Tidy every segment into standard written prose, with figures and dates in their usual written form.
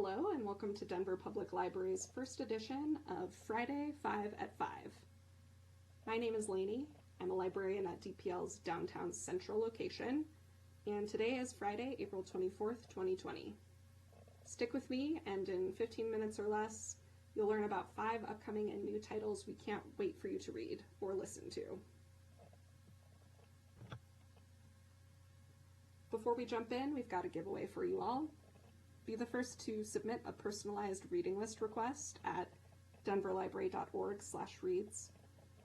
Hello and welcome to Denver Public Library's first edition of Friday 5 at 5. My name is Lainey. I'm a librarian at DPL's downtown central location, and today is Friday, April 24th, 2020. Stick with me, and in 15 minutes or less, you'll learn about 5 upcoming and new titles we can't wait for you to read or listen to. Before we jump in, we've got a giveaway for you all. Be the first to submit a personalized reading list request at denverlibrary.org/reads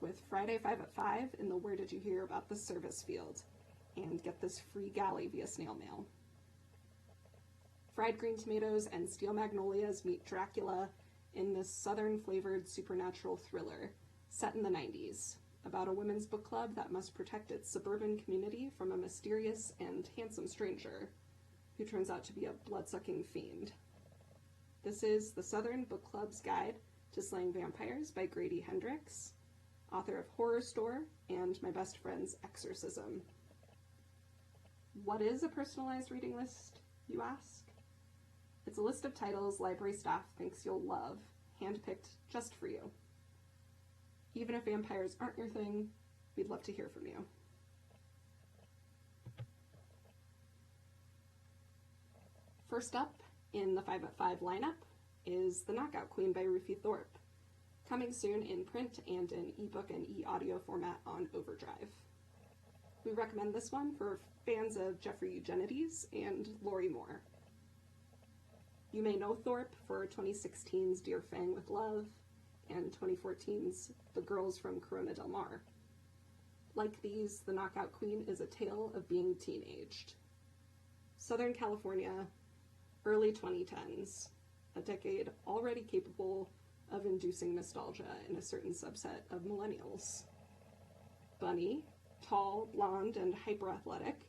with Friday 5 at 5 in the Where Did You Hear About This Service field, and get this free galley via snail mail. Fried green tomatoes and steel magnolias meet Dracula in this southern-flavored supernatural thriller set in the 90s, about a women's book club that must protect its suburban community from a mysterious and handsome stranger who turns out to be a blood-sucking fiend. This is the Southern Book Club's Guide to Slaying Vampires by Grady Hendrix, author of Horror Store and My Best Friend's Exorcism. What is a personalized reading list, you ask? It's a list of titles library staff thinks you'll love, handpicked just for you. Even if vampires aren't your thing, we'd love to hear from you. First up in the 5 at 5 lineup is The Knockout Queen by RUFI THORPE, coming soon in print and in ebook and e-audio format on Overdrive. We recommend this one for fans of Jeffrey Eugenides and Lori Moore. You may know Thorpe for 2016's Dear Fang with Love and 2014's The Girls from Corona Del Mar. Like these, The Knockout Queen is a tale of being teenaged. Southern California, early 2010s, a decade already capable of inducing nostalgia in a certain subset of millennials. Bunny, tall, blonde, and hyper-athletic,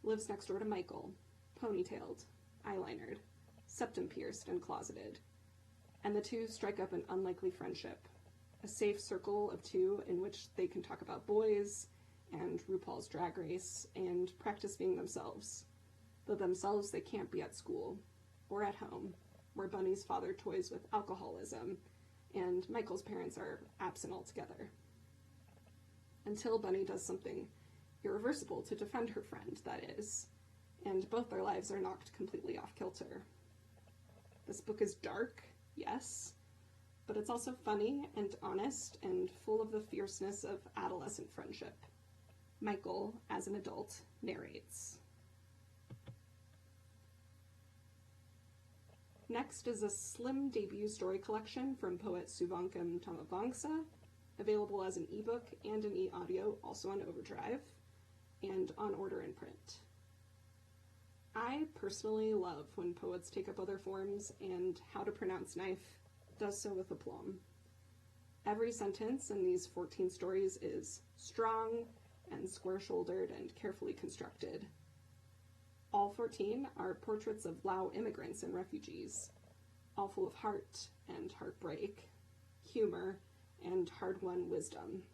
lives next door to Michael, ponytailed, eyelinered, septum-pierced, and closeted, and the two strike up an unlikely friendship, a safe circle of two in which they can talk about boys and RuPaul's Drag Race and practice being themselves. The themselves they can't be at school or at home, where Bunny's father toys with alcoholism and Michael's parents are absent altogether. Until Bunny does something irreversible to defend her friend, that is, and both their lives are knocked completely off kilter. This book is dark, yes, but it's also funny and honest and full of the fierceness of adolescent friendship. Michael, as an adult, narrates. Next is a slim debut story collection from poet Suvankam Tamavangsa, available as an ebook and an e-audio, also on Overdrive, and on order in print. I personally love when poets take up other forms, and How to Pronounce Knife does so with aplomb. Every sentence in these 14 stories is strong and square-shouldered and carefully constructed. All 14 are portraits of Lao immigrants and refugees, all full of heart and heartbreak, humor, and hard-won wisdom.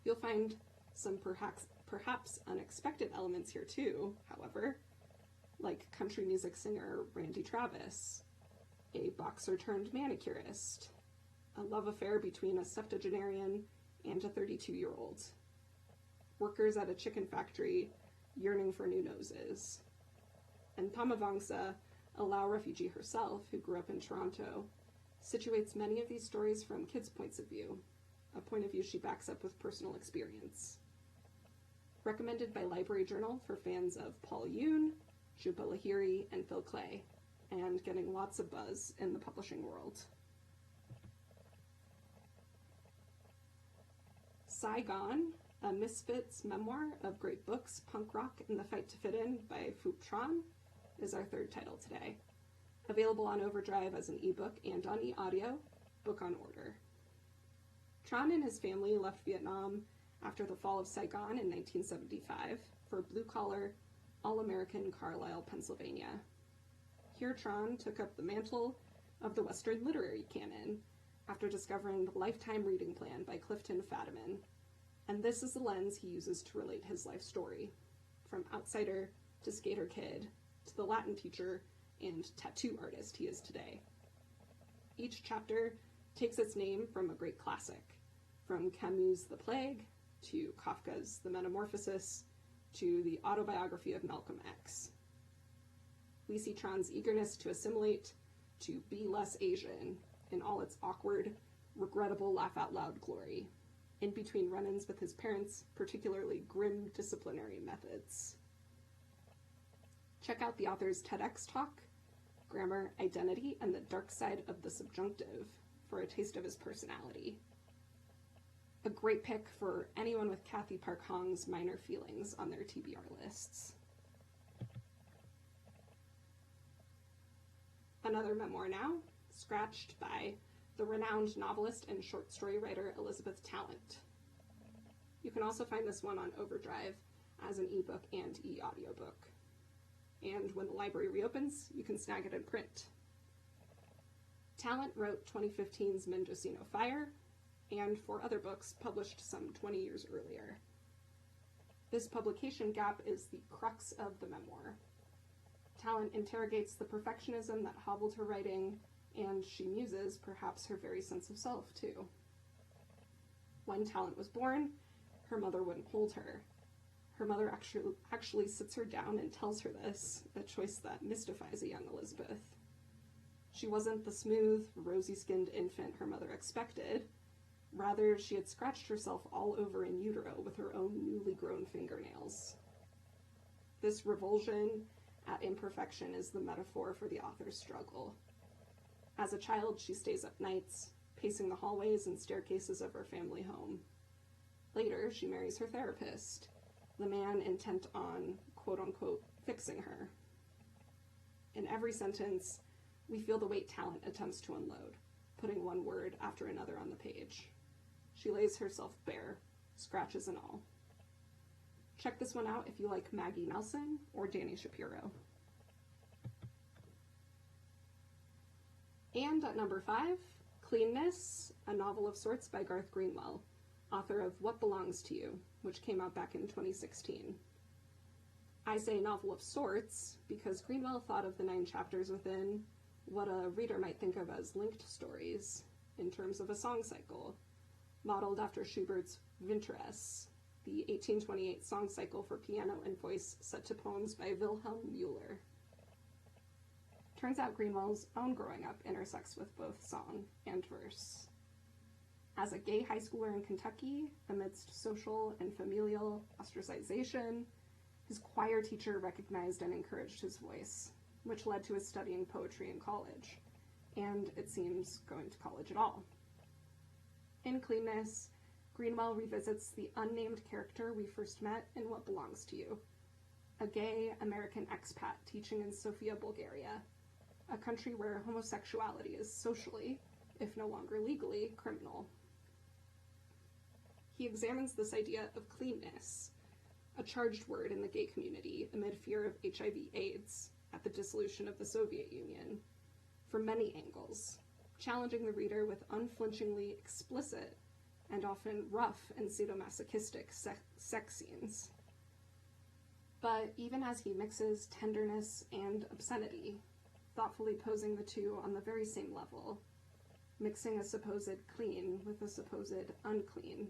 You'll find some perhaps unexpected elements here too, however, like country music singer Randy Travis, a boxer turned manicurist, a love affair between a septuagenarian and a 32-year-old, workers at a chicken factory yearning for new noses, and Tamavangsa, a Lao refugee herself who grew up in Toronto, situates many of these stories from kids' points of view, a point of view she backs up with personal experience. Recommended by Library Journal for fans of Paul Yoon, Jhumpa Lahiri, and Phil Clay, and getting lots of buzz in the publishing world. Saigon, a misfits memoir of great books, punk rock, and the fight to fit in by Phuc Tran, is our third title today. Available on Overdrive as an ebook and on e-audio, book on order. Tran and his family left Vietnam after the fall of Saigon in 1975 for blue-collar, all-American Carlisle, Pennsylvania. Here Tran took up the mantle of the Western literary canon after discovering the Lifetime Reading Plan by Clifton Fadiman, and this is the lens he uses to relate his life story, from outsider to skater kid to the Latin teacher and tattoo artist he is today. Each chapter takes its name from a great classic, from Camus' The Plague, to Kafka's The Metamorphosis, to the autobiography of Malcolm X. We see Tran's eagerness to assimilate, to be less Asian, in all its awkward, regrettable laugh-out-loud glory, in between run-ins with his parents' particularly grim disciplinary methods. Check out the author's TEDx talk, Grammar, Identity, and the Dark Side of the Subjunctive, for a taste of his personality. A great pick for anyone with Kathy Park Hong's minor feelings on their TBR lists. Another memoir now, Scratched, by the renowned novelist and short story writer Elizabeth Talent. You can also find this one on Overdrive as an ebook and e-audiobook. And when the library reopens, you can snag it in print. Talent wrote 2015's Mendocino Fire, and 4 other books published some 20 years earlier. This publication gap is the crux of the memoir. Talent interrogates the perfectionism that hobbled her writing, and she muses perhaps her very sense of self, too. When Talent was born, her mother wouldn't hold her. Her mother actually sits her down and tells her this, a choice that mystifies a young Elizabeth. She wasn't the smooth, rosy-skinned infant her mother expected. Rather, she had scratched herself all over in utero with her own newly grown fingernails. This revulsion at imperfection is the metaphor for the author's struggle. As a child, she stays up nights, pacing the hallways and staircases of her family home. Later, she marries her therapist, the man intent on, quote-unquote, fixing her. In every sentence, we feel the weight Talent attempts to unload, putting one word after another on the page. She lays herself bare, scratches and all. Check this one out if you like Maggie Nelson or Danny Shapiro. And at number 5, Cleanness, a novel of sorts by Garth Greenwell, author of What Belongs to You, which came out back in 2016. I say novel of sorts because Greenwell thought of the 9 chapters within what a reader might think of as linked stories in terms of a song cycle, modeled after Schubert's Winteresse, the 1828 song cycle for piano and voice set to poems by Wilhelm Müller. Turns out Greenwell's own growing up intersects with both song and verse. As a gay high schooler in Kentucky, amidst social and familial ostracization, his choir teacher recognized and encouraged his voice, which led to his studying poetry in college, and, it seems, going to college at all. In Cleanness, Greenwell revisits the unnamed character we first met in What Belongs to You, a gay American expat teaching in Sofia, Bulgaria, a country where homosexuality is socially, if no longer legally, criminal. He examines this idea of cleanness, a charged word in the gay community amid fear of HIV/AIDS at the dissolution of the Soviet Union, from many angles, challenging the reader with unflinchingly explicit and often rough and sadomasochistic sex scenes. But even as he mixes tenderness and obscenity, thoughtfully posing the two on the very same level, mixing a supposed clean with a supposed unclean,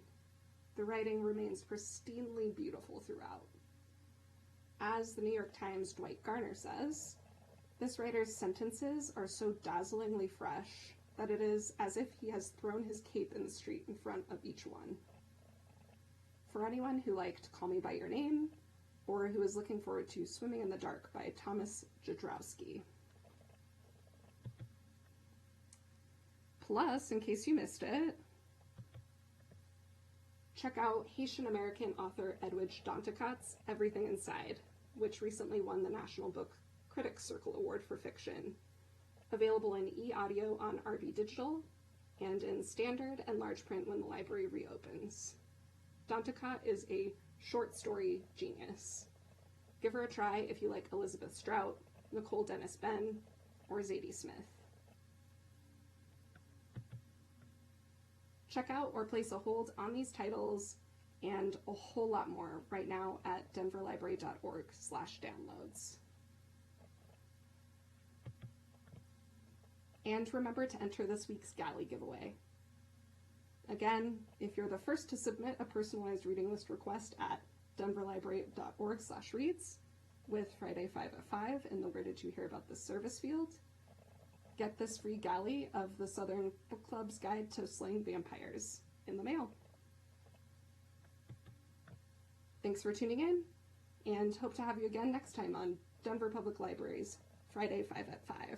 the writing remains pristinely beautiful throughout. As the New York Times' Dwight Garner says, this writer's sentences are so dazzlingly fresh that it is as if he has thrown his cape in the street in front of each one. For anyone who liked Call Me By Your Name, or who is looking forward to Swimming in the Dark by Thomas Jadrowski. Plus, in case you missed it, check out Haitian-American author EDWIDGE DANTICAT's Everything Inside, which recently won the National Book Critics Circle Award for Fiction, available in e-audio on RV Digital, and in standard and large print when the library reopens. Danticat is a short story genius. Give her a try if you like Elizabeth Strout, Nicole Dennis Benn, or Zadie Smith. Check out or place a hold on these titles and a whole lot more right now at denverlibrary.org/downloads. And remember to enter this week's galley giveaway. Again, if you're the first to submit a personalized reading list request at denverlibrary.org/reads with Friday 5 at 5 in the Where Did You Hear About This service field, get this free galley of the Southern Book Club's Guide to Slaying Vampires in the mail. Thanks for tuning in, and hope to have you again next time on Denver Public Library's Friday 5 at 5.